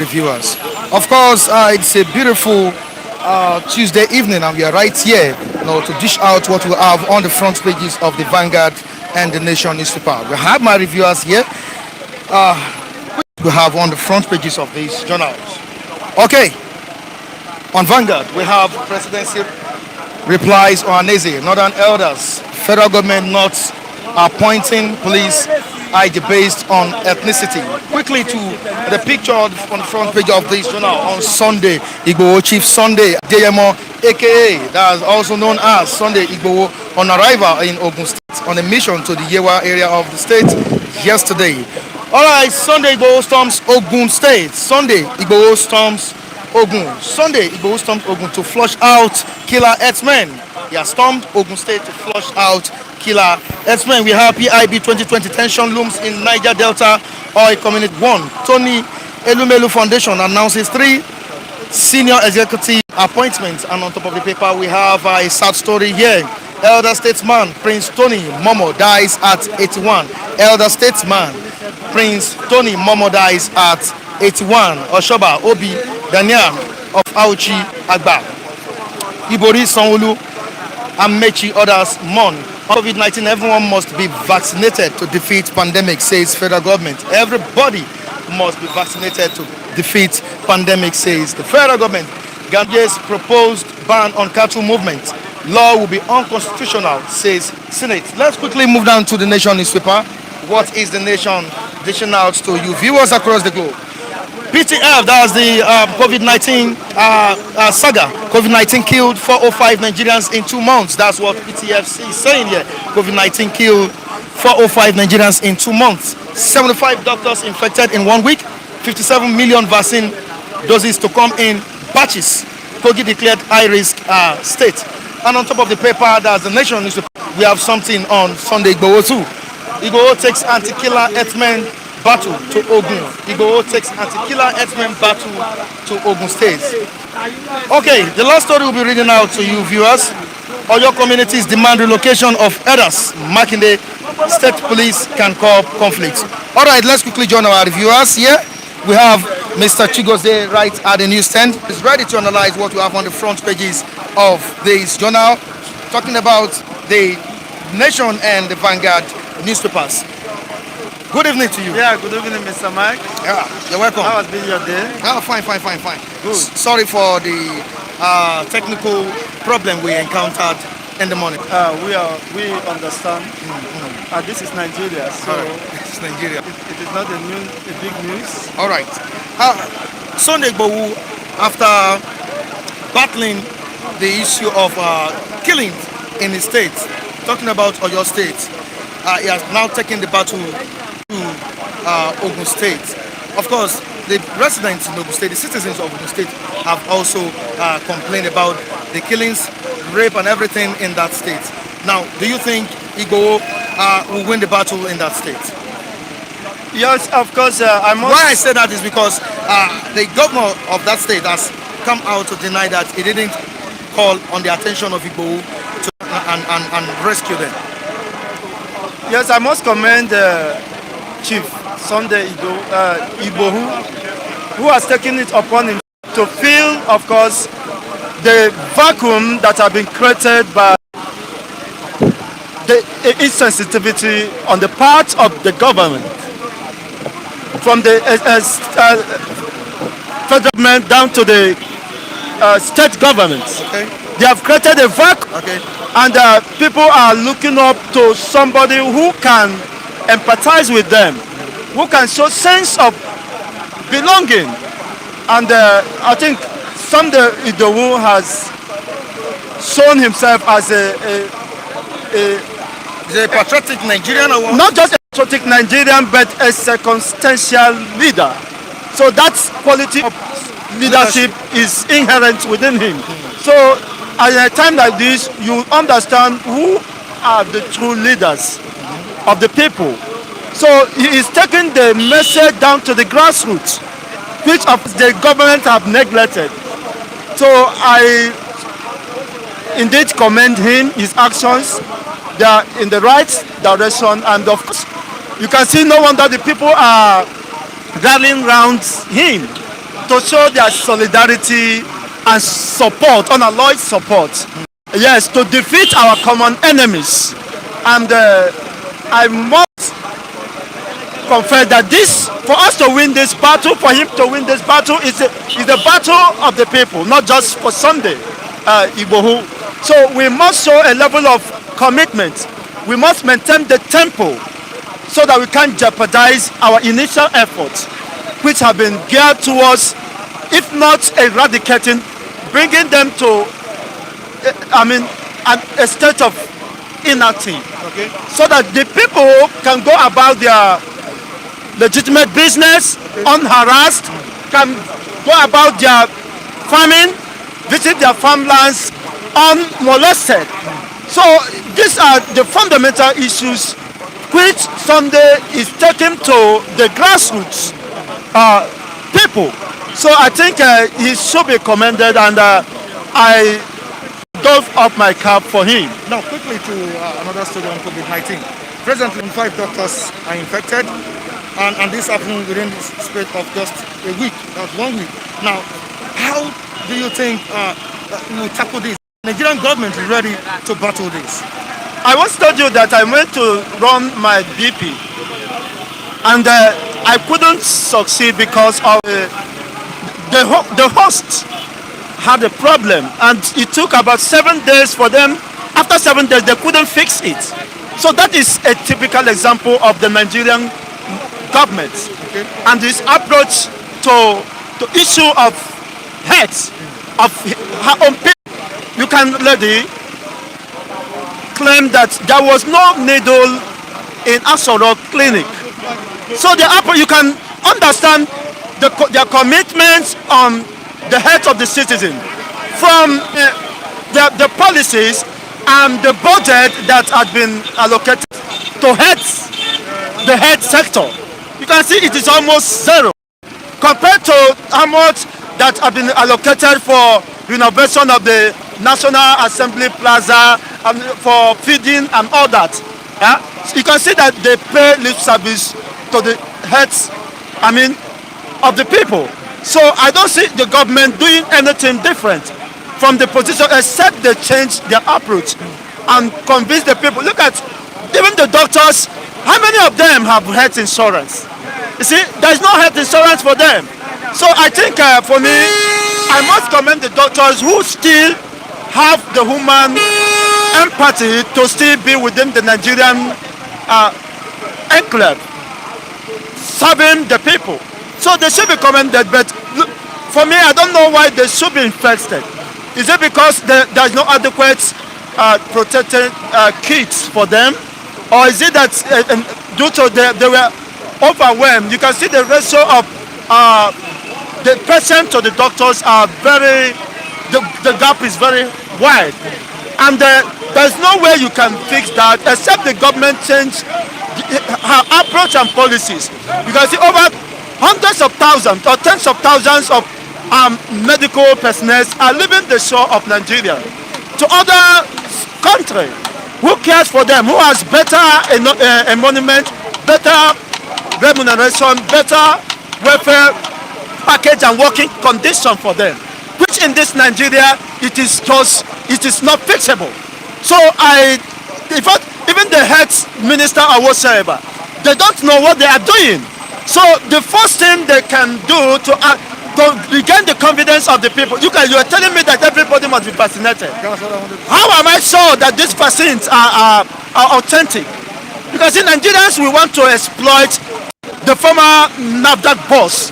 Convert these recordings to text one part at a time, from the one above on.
Viewers. Of course, it's a beautiful Tuesday evening, and we are right here, to dish out what we have on the front pages of the Vanguard and the Nation newspaper. We have my reviewers here. We have on the front pages of these journals. Okay, on Vanguard, we have presidency replies Ohaneze, Northern Elders, federal government not appointing police ID based on ethnicity. Quickly to the picture on the front page of this journal on Sunday, Igboho Chief Sunday Deyemo, aka that's also known as Sunday Igboho, on arrival in Ogun State on a mission to the Yewa area of the state yesterday. Alright, Sunday Igboho storms Ogun State. Sunday Igboho storms Ogun. Sunday Igboho storms Ogun to flush out killer herdsmen. He has stormed Ogun State to flush out killer herdsmen. We have PIB 2020 tension looms in Niger Delta Oil Community 1. Tony Elumelu Foundation announces 3 senior executive appointments. And on top of the paper, we have a sad story here. Elder statesman Prince Tony Momo dies at 81. Elder statesman Prince Tony Momo dies at 81. Oshoba Obi Daniel of Auchi Agba. Ibori Sanwo-Olu and Mechi others mourn. COVID-19, everyone must be vaccinated to defeat pandemic, says federal government. Everybody must be vaccinated to defeat pandemic, says the federal government. Gambia's proposed ban on cattle movement. Law will be unconstitutional, says Senate. Let's quickly move down to the Nation newspaper. What is the Nation dishing out to you viewers across the globe? PTF, that's the COVID-19 saga. COVID-19 killed 405 Nigerians in 2 months. That's what PTF is saying here. COVID-19 killed 405 Nigerians in 2 months. 75 doctors infected in 1 week. 57 million vaccine doses to come in batches. Kogi declared high-risk state. And on top of the paper, that's the Nation newspaper. We have something on Sunday Igboho too. Igboho takes anti-killer herdsmen battle to Ogun. Igboho takes anti-killer herdsmen battle to Ogun State. Okay, the last story we'll be reading out to you viewers. Oyo communities demand relocation of herders. Makinde state police can curb conflicts. All right, let's quickly join our reviewers here. We have Mr. Chigoze right at the Newsstand. He's ready to analyze what we have on the front pages of this journal, talking about the Nation and the Vanguard newspapers. Good evening to you. Yeah, good evening, Mr. Mike. Yeah, you're welcome. How has been your day? Oh, fine. Good. Sorry for the technical problem we encountered in the morning. We understand. This is Nigeria, so This is Nigeria. it is not a big news. All right. Sunday Igboho, after battling the issue of killing in his state, talking about Oyo State, he has now taken the battle to Ogun State. Of course, the residents in Ogun State, the citizens of Ogun State, have also complained about the killings, rape, and everything in that state. Now, do you think Igboho will win the battle in that state? Yes, of course. Why I say that is because the governor of that state has come out to deny that he didn't call on the attention of Igboho to and rescue them. Yes, I must commend Chief Sunday Igboho, who has taken it upon him to fill, of course, the vacuum that has been created by the insensitivity on the part of the government, from the federal government down to the state governments. Okay. They have created a vacuum, Okay. and people are looking up to somebody who can empathize with them, who can show sense of belonging. And I think Sunday Igboho has shown himself as Is he a patriotic Nigerian or what? not just a patriotic Nigerian, but a circumstantial leader. So that quality of leadership is inherent within him. So at a time like this, you understand who are the true leaders of the people. So he is taking the message down to the grassroots, which of the government have neglected. So I indeed commend him, his actions. They are in the right direction, and of course, you can see no wonder the people are rallying around him. to show their solidarity and support, unalloyed support. Yes, to defeat our common enemies. And I must confess that this, for us to win this battle, for him to win this battle, is the battle of the people, not just for Sunday, Igbohu. So we must show a level of commitment. We must maintain the tempo so that we can't jeopardize our initial efforts, which have been geared towards, if not eradicating, bringing them to, a state of inactive, okay, so that the people can go about their legitimate business, okay, unharassed, can go about their farming, visit their farmlands unmolested. So these are the fundamental issues which Sunday is taking to the grassroots people. So I think he should be commended, and I doff up my cap for him. Now, quickly to another story on COVID-19. Presently, 5 doctors are infected, and this happened within the space of just a week. That's 1 week. Now, how do you think we will tackle this? The Nigerian government is ready to battle this. I once told you that I went to run my BP, and I couldn't succeed because of the host had a problem, and it took about 7 days for them. After 7 days, they couldn't fix it. So that is a typical example of the Nigerian government, okay, and this approach to issue of health of her own people. You can, lady, claim that there was no needle in Asoro clinic. So you can understand their commitments on the health of the citizen, from the policies and the budget that had been allocated to the health sector. You can see it is almost zero compared to how much that have been allocated for renovation of the National Assembly Plaza and for feeding and all that. Yeah? So you can see that they pay lip service to the health, of the people. So I don't see the government doing anything different from the position, except they change their approach and convince the people. Look at even the doctors. How many of them have health insurance? You see, there's no health insurance for them. So I think for me, I must commend the doctors who still have the human empathy to still be within the Nigerian enclave, serving the people. So they should be commended, but for me, I don't know why they should be infested. Is it because there's no adequate protected kits for them? Or is it that due to they were overwhelmed? You can see the ratio of the patient to the doctors are the gap is very wide. And there's no way you can fix that except the government change her approach and policies. You can see over hundreds of thousands or tens of thousands of medical personnel are leaving the shore of Nigeria to other countries. Who cares for them? Who has better emolument, better remuneration, better welfare package and working condition for them? Which in this Nigeria, it is not fixable. So in fact, even the health minister or whatsoever, they don't know what they are doing. So the first thing they can do to regain the confidence of the people, you are telling me that everybody must be vaccinated. How am I sure that these vaccines are authentic? Because in Nigerians, we want to exploit the former NAFDAC boss,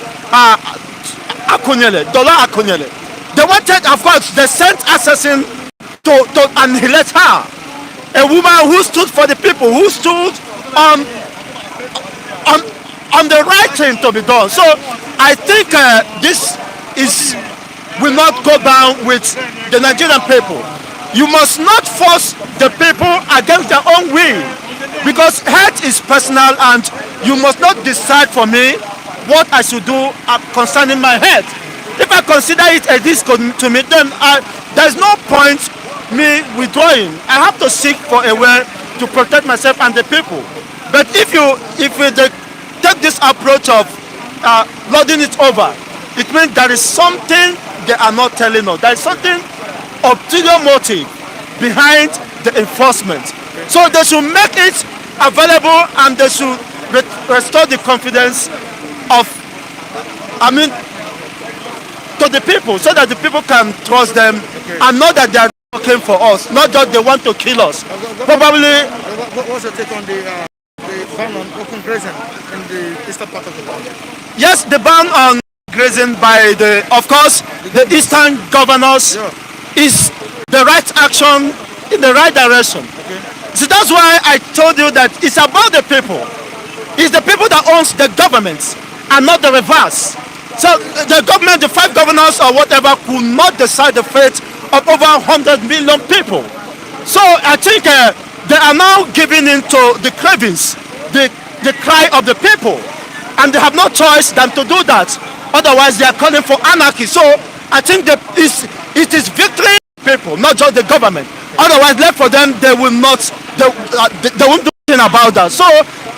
Dollar Akunyele. They wanted, of course, they sent assassin to annihilate her. A woman who stood for the people, who stood on the right thing to be done. So I think this will not go down with the Nigerian people. You must not force the people against their own will, because health is personal, and you must not decide for me what I should do concerning my health. If I consider it a risk to me, then there's no point me withdrawing. I have to seek for a way to protect myself and the people. But if we take this approach of loading it over, it means there is something they are not telling us. There is something ulterior motive behind the enforcement. So they should make it available and they should restore the confidence of, I mean, to the people, so that the people can trust them and know that they are working for us, not just they want to kill us. Probably. What's your take on the ban on open grazing in the eastern part of the country? Yes, the ban on grazing by of course, the eastern governors is the right action in the right direction. So that's why I told you that it's about the people. It's the people that owns the government and not the reverse. So the government, the 5 governors or whatever, could not decide the fate of over 100 million people. So I think they are now giving in to the cravings, the cry of the people, and they have no choice than to do that. Otherwise, they are calling for anarchy. So I think that it is victory of the people, not just the government. Otherwise, left for them, they will not. They won't do anything about that. So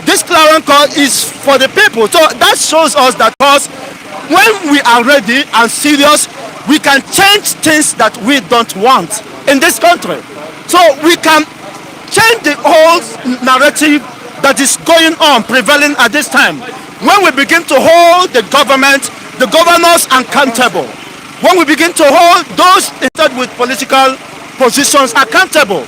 this clarion call is for the people. So that shows us that when we are ready and serious, we can change things that we don't want in this country. So we can change the whole narrative that is going on, prevailing at this time. When we begin to hold the government, the governors accountable, when we begin to hold those instead with political positions accountable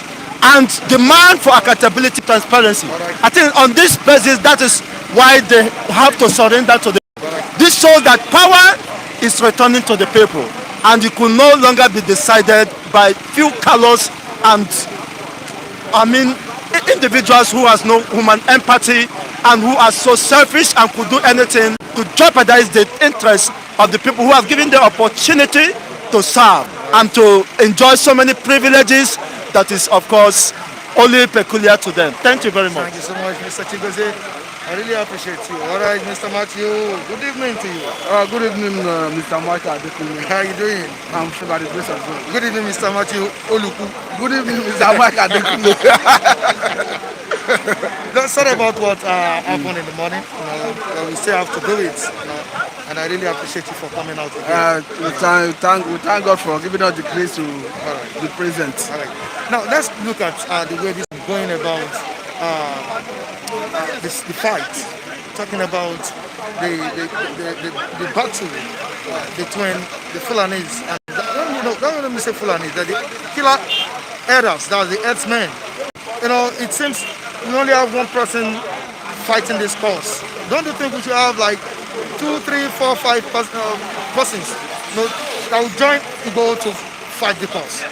and demand for accountability, transparency, I think on this basis, that is why they have to surrender to the. This shows that power is returning to the people, and it could no longer be decided by few callous and, I mean, individuals who has no human empathy and who are so selfish and could do anything to jeopardize the interests of the people who have given the opportunity to serve and to enjoy so many privileges that is, of course, only peculiar to them. Thank you very much. Thank you so much, Mr. Chigozie. I really appreciate you. All right, Mr. Matthew, good evening to you. Good evening, Mr. Michael. How are you doing? I'm sure by the grace of God. Good evening, Mr. Matthew Oluku. Good evening, Mr. Michael. Sorry about what happened in the morning. We still have to do it. And I really appreciate you for coming out again. We thank God for giving us the grace to be present. All right. Now, let's look at the way this is going about the fight. Talking about the battle between the Fulanis and don't let me say Fulanis, the killer herders, that's the herdsmen. It seems we only have one person fighting this cause. Don't you think we should have like 2, 3, 4, 5 persons that will join to go to fight the cause?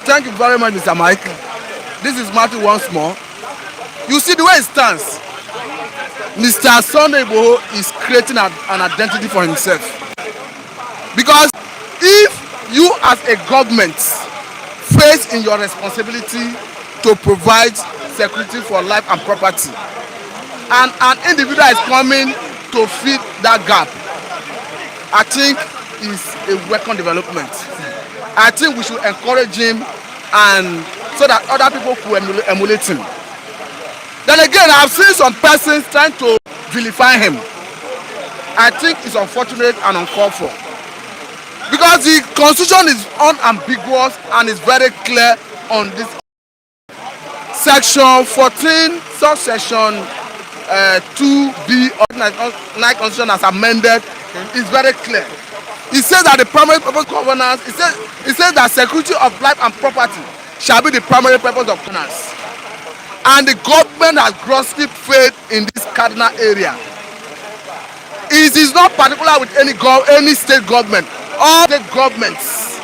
Thank you very much, Mr. Mike. This is Matthew once more. You see the way it stands. Mr. Sunday Igboho is creating an identity for himself. Because if you as a government face in your responsibility to provide security for life and property, and an individual is coming to fill that gap, I think is a welcome development. I think we should encourage him, and so that other people could emulate him. Then again, I've seen some persons trying to vilify him. I think it's unfortunate and uncalled for. Because the constitution is unambiguous and is very clear on this. Section 14, subsection 2B of the constitution as amended is very clear. It says that the primary purpose of governance, it says that security of life and property shall be the primary purpose of governance. And the government has grossly failed in this cardinal area. It is not particular with any state government. All state governments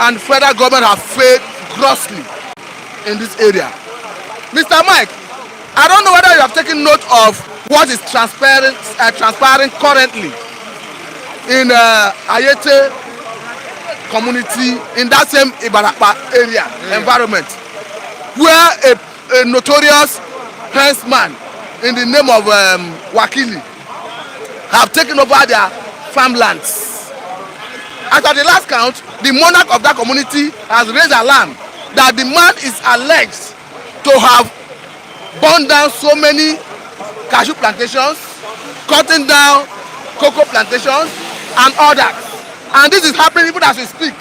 and federal government have failed grossly in this area. Mr. Mike, I don't know whether you have taken note of what is transpiring currently in Ayete community, in that same Ibarapa area environment, where a notorious herdsman in the name of Wakili have taken over their farmlands. As at the last count, the monarch of that community has raised alarm that the man is alleged to have burned down so many cashew plantations, cutting down cocoa plantations, and all that. And this is happening even as we speak.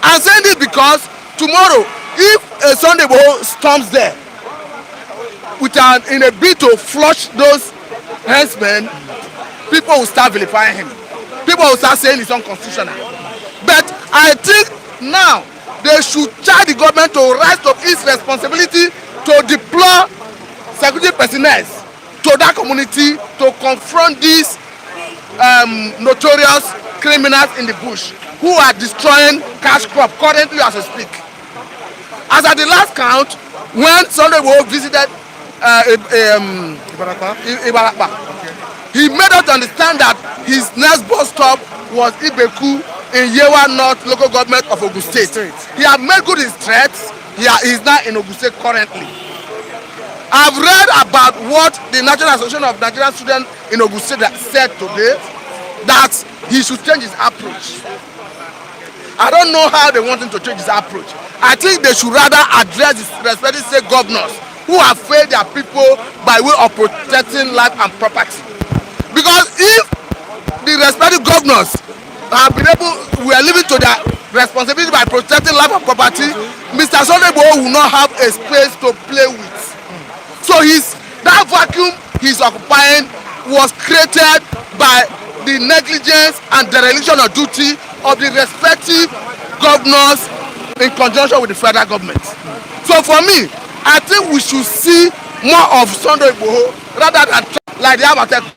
I'm saying this because tomorrow, if a Sunday Igboho storms there in a bid to flush those herdsmen, people will start vilifying him. People will start saying it's unconstitutional. But I think now they should charge the government to rise to its responsibility to deploy security personnel to that community to confront these notorious criminals in the bush who are destroying cash crop currently as we speak. As at the last count, when Sunday Igboho visited Ibarapa, he made us understand that his next bus stop was Ibeku in Yewa North local government of Ogun State. He had made good his threats. He is now in Ogun State currently. I've read about what the National Association of Nigerian Students in Ogun State said today, that he should change his approach. I don't know how they want him to change his approach. I think they should rather address the respective state governors who have failed their people by way of protecting life and property. Because if the respective governors have been able, we are living to their responsibility by protecting life and property, Mr. Sunday Igboho will not have a space to play with. So that vacuum he's occupying was created by the negligence and dereliction of duty of the respective governors in conjunction with the federal government. So for me, I think we should see more of Sunday Igboho rather than like the Amateku.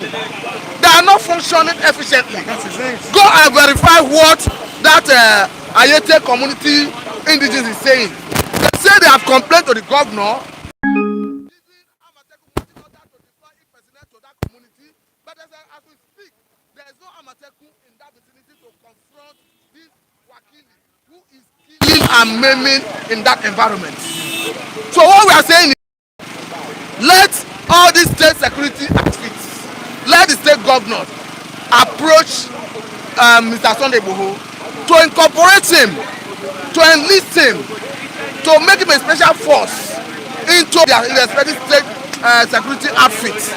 They are not functioning efficiently. Go and verify what that Ayete community indigenous is saying. They say they have complained to the governor. But as we speak, there is no Amateku in that vicinity to confront this Wakili who is killing and maiming in that environment. So what we are saying is, let all these state security outfits, let the state governors approach Mr. Sunday Igboho to incorporate him, to enlist him, to make him a special force into their respective state security outfits,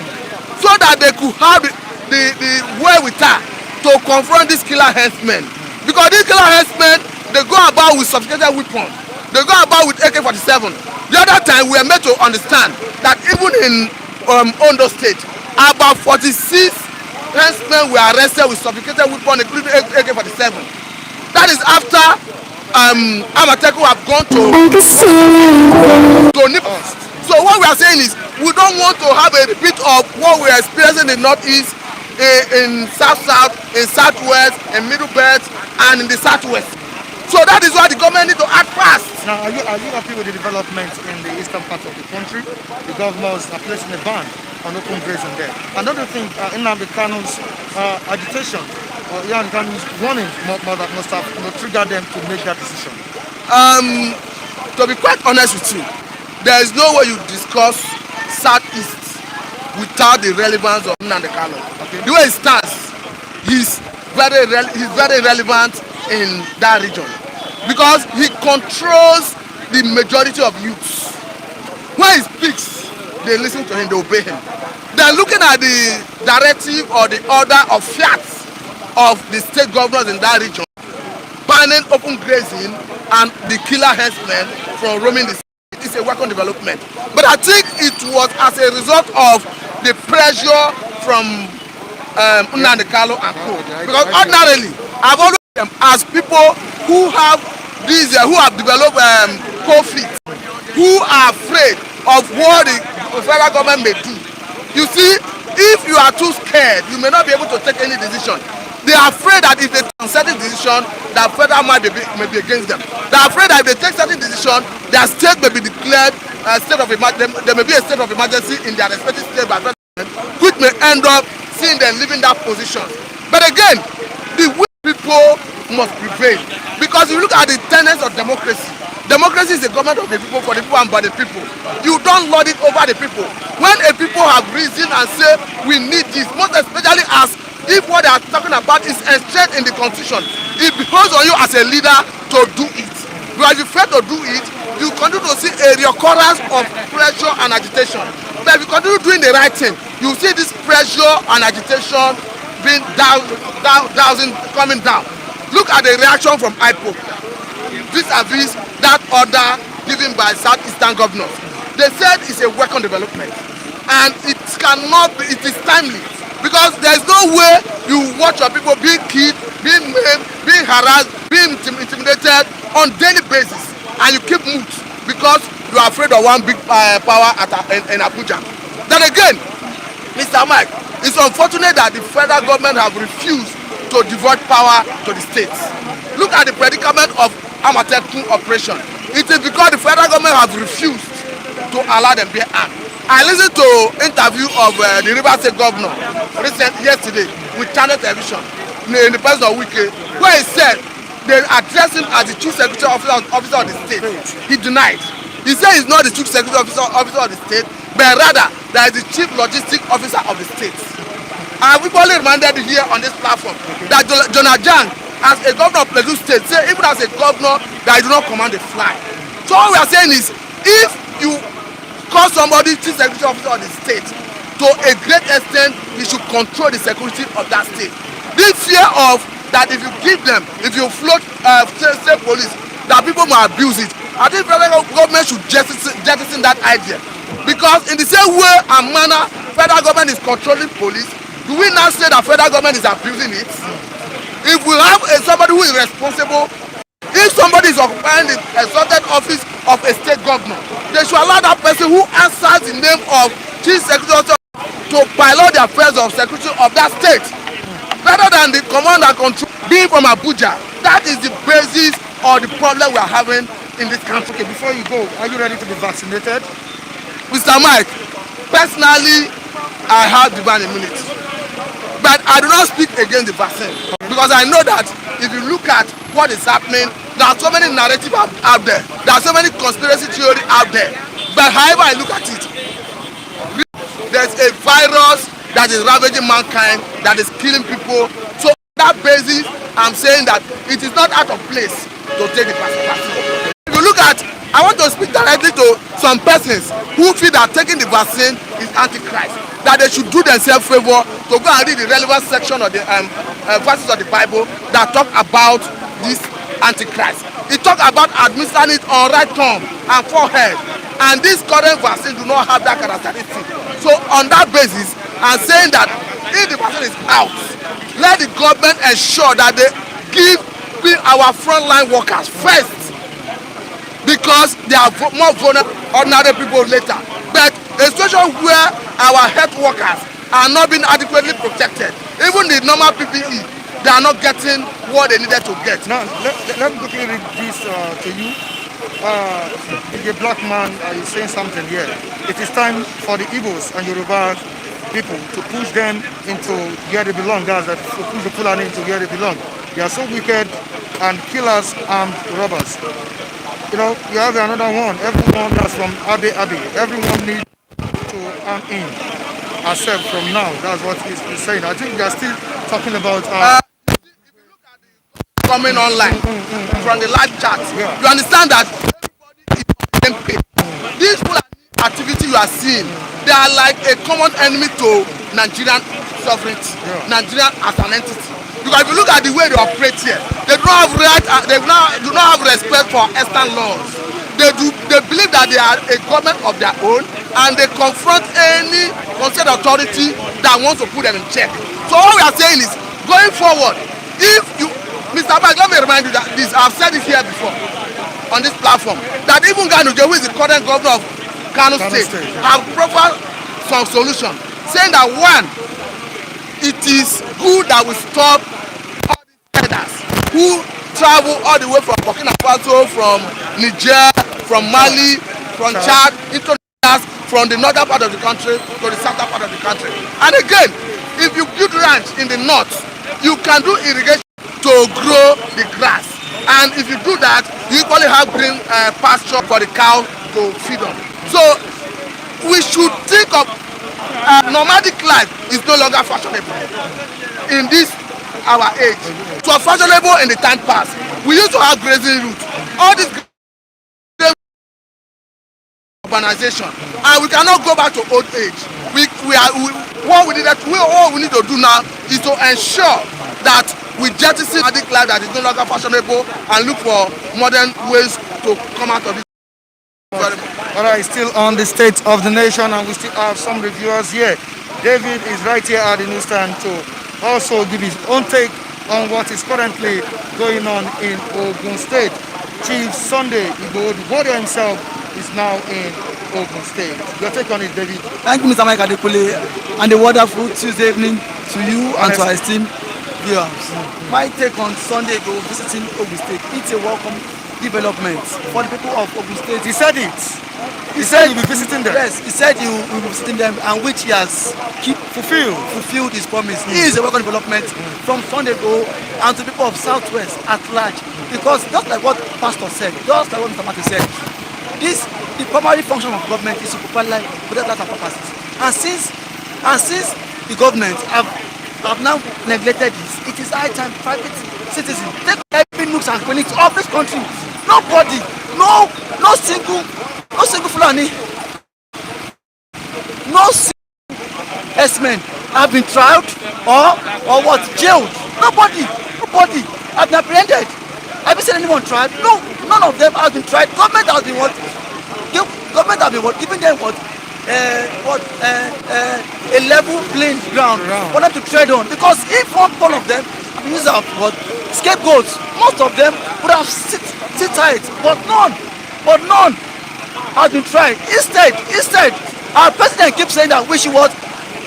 so that they could have the wherewithal to confront these killer henchmen. Because these killer henchmen, they go about with sophisticated weapons. They go about with AK-47. The other time, we are made to understand that even in Ondo State, about 46 henchmen were arrested with sophisticated weapons, including AK-47. That is after Amateku have gone to Nippon. So what we are saying is, we don't want to have a repeat of what we are experiencing in the Northeast, in South-South, in South-West, in Middle Belt, and in the South-West. So that is why the government needs to act fast. Now, are you happy with the development in the eastern part of the country? The governors are placing a ban on open grazing there. Another thing, Nnamdi Kanu's agitation, or Nnamdi Kanu's warning that must have triggered them to make that decision. To be quite honest with you, there is no way you discuss Southeast without the relevance of Nnamdi Kanu. Okay. The way it stands, he's very relevant in that region because he controls the majority of youths. When he speaks, they listen to him, they obey him. They're looking at the directive or the order of fiat of the state governors in that region, banning open grazing and the killer herdsmen from roaming the city. It's a welcome development. But I think it was as a result of the pressure from Nnamdi Kanu and co. Because ordinarily, I've always as people who have developed conflict, who are afraid of what the federal government may do. You see, if you are too scared, you may not be able to take any decision. They are afraid that if they take certain decision, that federal might be against them. They are afraid that if they take certain decision, their state may be declared a state of emergency. There may be a state of emergency in their respective state by president, which may end up seeing them leaving that position. But again, the people must prevail, because if you look at the tenets of democracy, democracy is a government of the people, for the people, and by the people. You don't lord it over the people. When a people have reason and say we need this, most especially as if what they are talking about is enshrined in the constitution, it behoves on you as a leader to do it. But if you fail to do it, you continue to see a recurrence of pressure and agitation. But if you continue doing the right thing, you see this pressure and agitation being coming down. Look at the reaction from IPOC vis-a-vis that order given by Southeastern governors. They said it's a welcome development, and it cannot be, it is timely, because there is no way you watch your people being killed, being maimed, being harassed, being intimidated on daily basis, and you keep mute because you are afraid of one big power in Abuja. Then again, Mr. Mike, it's unfortunate that the federal government have refused to devote power to the states. Look at the predicament of Amatekun operation. It is because the federal government has refused to allow them bear arms. I listened to interview of the Rivers State governor yesterday with Channel Television in the person of Wike, where he said they addressed him as the chief security officer of the state. He denied. He said he's not the chief security officer of the state, but rather that is the chief logistic officer of the state. And we've only reminded here on this platform that Jonah Jang, as a governor of Plateau State, say even as a governor that you do not command a fly. So all we are saying is, if you call somebody chief security officer of the state, to a great extent, he should control the security of that state. This fear of that if you give them, if you float state police, that people might abuse it. I think federal government should jettison that idea, because in the same way and manner federal government is controlling police, do we now say that federal government is abusing it? If we have somebody who is responsible, if somebody is occupying the exalted office of a state governor, they should allow that person who answers the name of chief security to pilot the affairs of security of that state, rather than the command and control being from Abuja. That is the basis of the problem we are having in this country. Okay, before you go, are you ready to be vaccinated? Mr. Mike, personally, I have divine immunity, but I do not speak against the vaccine, because I know that if you look at what is happening, there are so many narratives out there, there are so many conspiracy theories out there, but however I look at it, there's a virus that is ravaging mankind, that is killing people. So on that basis, I'm saying that it is not out of place to take the vaccine. If you look at, I want to speak directly to some persons who feel that taking the vaccine is antichrist, that they should do themselves favor to go and read the relevant section of the verses of the Bible that talk about this antichrist. It talk about administering it on right thumb and forehead, and this current vaccine do not have that characteristic. So on that basis, I'm saying that if the vaccine is out, let the government ensure that they give our frontline workers first, because they are more vulnerable ordinary people later. But a situation where our health workers are not being adequately protected, even the normal PPE, they are not getting what they needed to get. Now, let me quickly read this to you. The black man is saying something here. It is time for the Igbos and Yoruba people to push them into where they belong. That's that, to push the Fulani into where they belong. They are so wicked and killers, armed robbers. You know, you have another one. Everyone that's from Abe, everyone needs to arm in ourselves from now. That's what he's saying. I think they are still talking about. If you look at the coming online from the live chat, you understand that everybody is on the same page. These activity you are seeing, they are like a common enemy to Nigerian sovereignty, Nigerian as an entity. Because if you look at the way they operate here, they do not have right, they do not have respect for Eastern laws. They believe that they are a government of their own, and they confront any concerned authority that wants to put them in check. So all we are saying is, going forward, if you, Mr. Bag, let me remind you that this, I've said it here before on this platform, that even Ganuje, who is the current governor of Kano State, have proposed some solution, saying that one, it is good that we stop all these traders who travel all the way from Burkina Faso, from Niger, from Mali, from Chad, into from the northern part of the country to the southern part of the country. And again, if you build ranch in the north, you can do irrigation to grow the grass. And if you do that, you equally have green pasture for the cow to feed on. So we should think of nomadic life is no longer fashionable in this our age. It was fashionable in the time past. We used to have grazing routes. All this urbanization, and we cannot go back to old age. what we need to do now is to ensure that we jettison addict life that is no longer fashionable and look for modern ways to come out of this. All right, still on the state of the nation, and we still have some reviewers here. David is right here at the newsstand to also give his own take on what is currently going on in Ogun State. Chief Sunday Igboho, the warrior himself, is now in Ogun State. Your take on it, David? Thank you, Mr. Mike Adekule, and a wonderful Tuesday evening to you and to our esteemed viewers. My take on Sunday Igboho visiting Ogun State, it's a welcome development for the people of Ogun State. He said it. He said he'll be visiting them. Yes, he said he will be visiting them, and which he has fulfilled his promise. He is a welcome development from Sunday Igboho and to the people of Southwest at large. Because just like what Pastor said, just like what Mr. Martin said, the primary function of government is to provide life with that and purposes. And since the government have now neglected this, it is high time private citizens take every nooks and crannies of this country. Nobody, no single Fulani, no single S-men have been tried or what, jailed. Nobody have been apprehended. Have you seen anyone tried? No, none of them have been tried. Government has been what? Giving them a level playing ground for them to tread on. Because if one of them use of scapegoats, most of them would have sit tight. But none has been tried. Instead, our president keeps saying that we should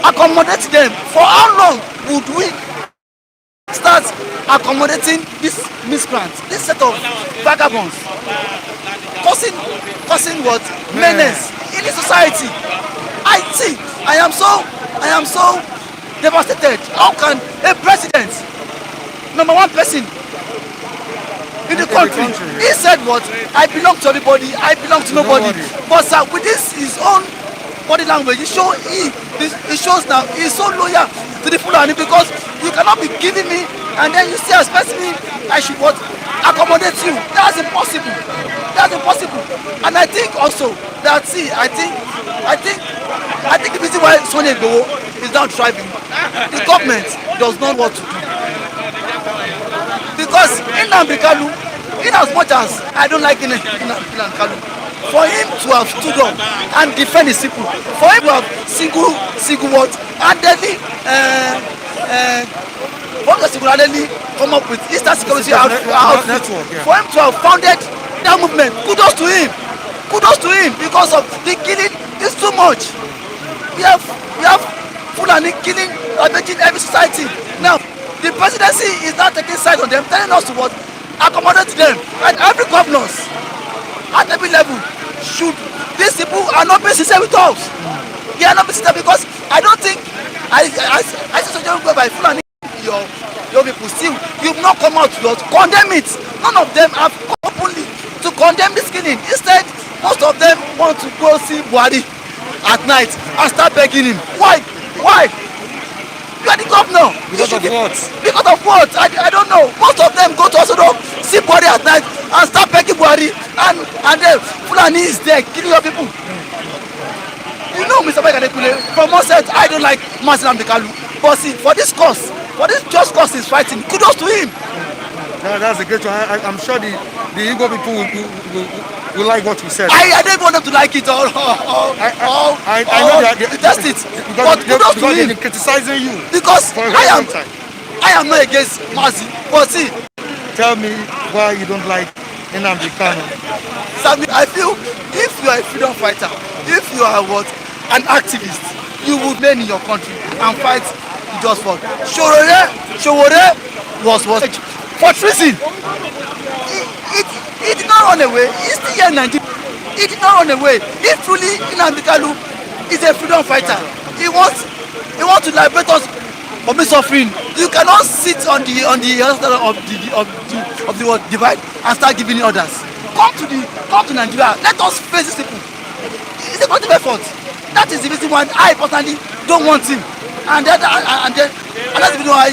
accommodate them. For how long would we start accommodating this miscreants, this set of vagabonds, causing what menace in the society? I am so devastated. How can a president, number one person in the country, he said what? I belong to everybody, I belong to nobody. But sir, with this his own body language, it shows now he's so loyal to the Fulani, because you cannot be giving me and then you still expect me I should accommodate you. That's impossible. And I think also that I think the reason why Sunday Igboho is now driving, the government does not want to do. Because Nnamdi Kanu, in as much as I don't like Nnamdi Kanu, for him to have stood up and defend his people, for him to have single word and single-handedly come up with Eastern Security Outfit, for him to have founded that movement, kudos to him, because of the killing is too much. We have Fulani killing, ravaging every society. Now, the presidency is not taking side on them, telling us to accommodate them, and every governors at every level should. These people are not being sincere with us. They are not being sincere, because I don't think I see some young by Fulani, your people still, you've not come out to condemn it. None of them have openly to condemn this killing. Instead, most of them want to go see Buhari at night and start begging him. Why? You are the governor. Because of what? I don't know. Most of them go to also see Buhari at night and start begging Buhari, and then Fulani is there killing your people. You know, Mr. Adekule, from one side, I don't like Nnamdi Kanu, but see, for this just cause he's fighting, kudos to him. That's a great one. I'm sure the Igbo people will like what you said. I don't want them to like it or I know they detest it. But kudos to him. They're criticizing you. Because for a very long time. I am not against Mazi, but see. Tell me why you don't like Nnamdi Kanu. I feel if you are a freedom fighter, if you are an activist, you would remain in your country and fight just for. Showore was for treason. He did not run away. He's still here in Nigeria. He did not run away. If truly Nnamdi Kanu is a freedom fighter, he wants to liberate us from this suffering. You cannot sit on the of the divide and start giving others. Come to Nigeria. Let us face these people. It's a collective effort. That is the reason why I personally don't want him. And that's the reason why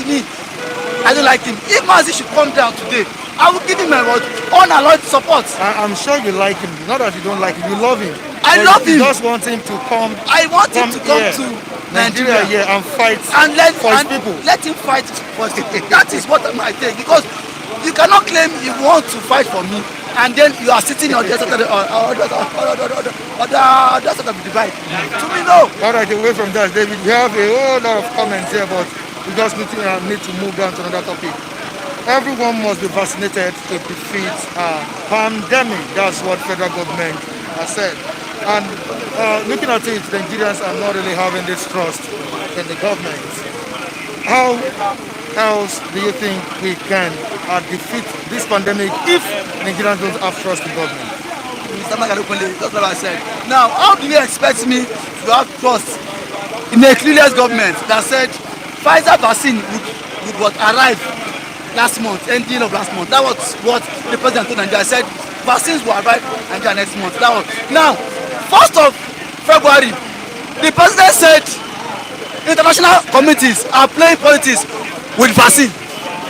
I don't like him. If Mazi should come down today, I will give him my unalloyed support. I'm sure you like him. Not that you don't like him, you love him. I love him. You just want him to come. I want him to come here, to Nigeria here and fight and let for his people. Let him fight for his people. That is what I think, because you cannot claim you want to fight for me and then you are sitting on the other side of the divide. To me, no. All right, away from that, David, we have a whole lot of comments here, but we just need to move down to another topic. Everyone must be vaccinated to defeat pandemic. That's what federal government has said. And looking at it, Nigerians are not really having this trust in the government. How else do you think we can defeat this pandemic if Nigerians don't have trust in government? Mr. Magalopole, that's what I said. Now, how do you expect me to have trust in a clueless government that said Pfizer vaccine would arrive last month, ending of last month? That was what the president told Nigeria. Said vaccines will arrive Nigeria next month. That was now, 1st of February, the president said international communities are playing politics with vaccine.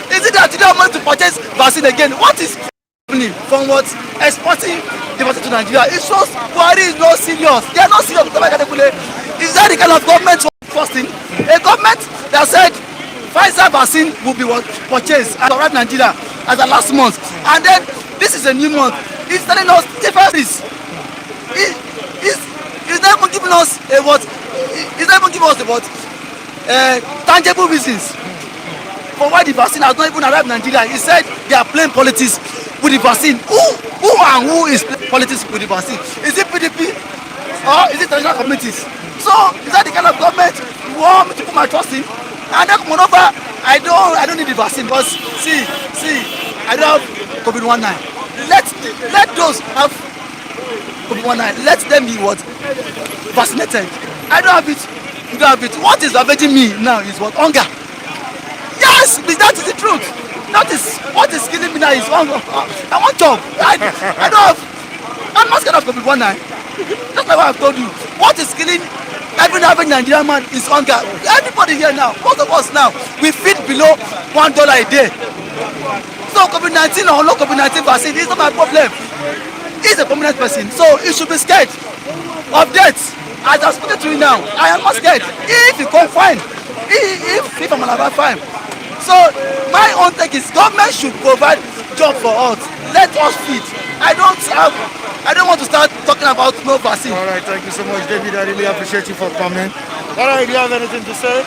Is it that you don't want to purchase vaccine again? What is happening from what exporting the vaccine to Nigeria? It shows Buhari is not serious. They are not serious. Is that the kind of government we're trusting? A government that said Pfizer vaccine will be purchased and arrive Nigeria as the last month, and then this is a new month. He's telling us different things. He's not even giving us a what? He's not even giving us a what? Tangible reasons for why the vaccine has not even arrived in Nigeria. He said they are playing politics with the vaccine. Who is playing politics with the vaccine? Is it PDP or is it international communities? So is that the kind of government you want me to put my trust in? And then moreover, I don't need the vaccine because see, I don't have COVID-19. Let those have COVID-19. Let them be what? Vaccinated. I don't have it. You don't have it. What is affecting me now is what? Hunger. Yes, that is the truth. That is what is killing me now is hunger. I want job. I don't have. I'm not scared of COVID-19. That's like what I've told you. What is killing every Nigerian man is hunger. Everybody here now, most of us now, we feed below $1 a day. So COVID-19 or no COVID-19 vaccine is not my problem. He's a permanent person, so he should be scared of death. As I'm speaking to you now, I am not scared. If you come fine, if I'm alive, fine. So my own take is government should provide job for us. Let us feed. I don't want to start talking about no vaccine. All right, thank you so much, David. I really appreciate you for coming. All right, do you have anything to say?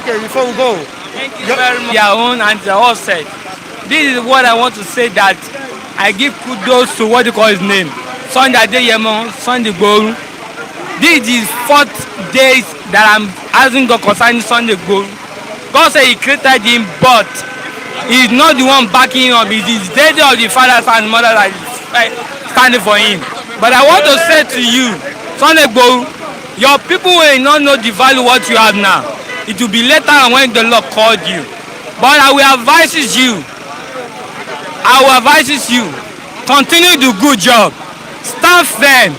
Okay, before we go. Thank you very much. Their own and they all said. This is what I want to say, that I give kudos to what you call his name. Sunday Adeyemo, Sunday Igboho. This is 4th day that I'm asking God concerning Sunday Igboho. God said he created him, but he's not the one backing him up. It is the daddy of the fathers and mothers that is standing for him. But I want to say to you, Sunday Igboho, your people will not know the value what you have now. It will be later on when the Lord called you. But I will advise you, continue to do good job, stand firm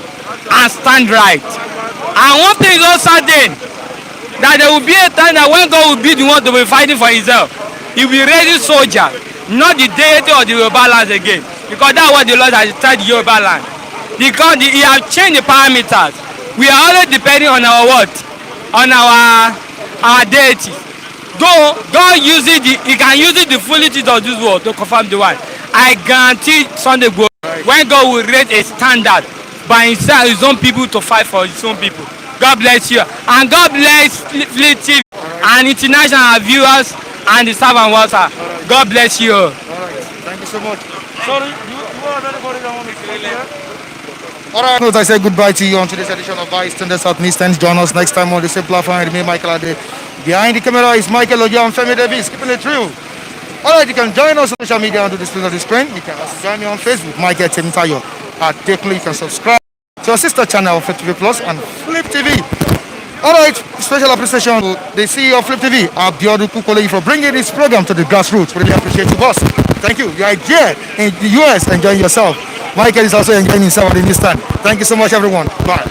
and stand right. And one thing is also certain, that there will be a time that when God will be the one to be fighting for himself, he will raise a soldier, not the deity or the Yoruba land again. Because that's what the Lord has said, the Yoruba land. Because he has changed the parameters. We are always depending on our what? On our deity. Though God uses he can use the foolishness of this world to confirm the one. I guarantee Sunday Igboho, when God will raise a standard by himself, his own people to fight for his own people. God bless you. And God bless Fliptv and international viewers and the servant water. God bless you. All right, thank you so much. Sorry, you have anybody that want to say here? All right, I say goodbye to you on today's edition of Bystanders at Newsstand. Join us next time on the same platform. Remain Michael Ade. Behind the camera is Michael Ojo and Femi Davis, keeping it real. All right, you can join us on social media on the display of the screen. You can also join me on Facebook, Michael Temitayo. Definitely you can subscribe to our sister channel, Fliptv Plus and Fliptv. All right, special appreciation to the CEO of Fliptv, Abiodun Kukole, for bringing this program to the grassroots. Really appreciate you, boss. Thank you. You are here in the US enjoying yourself. Michael is also enjoying himself at the Newsstand. Thank you so much, everyone. Bye.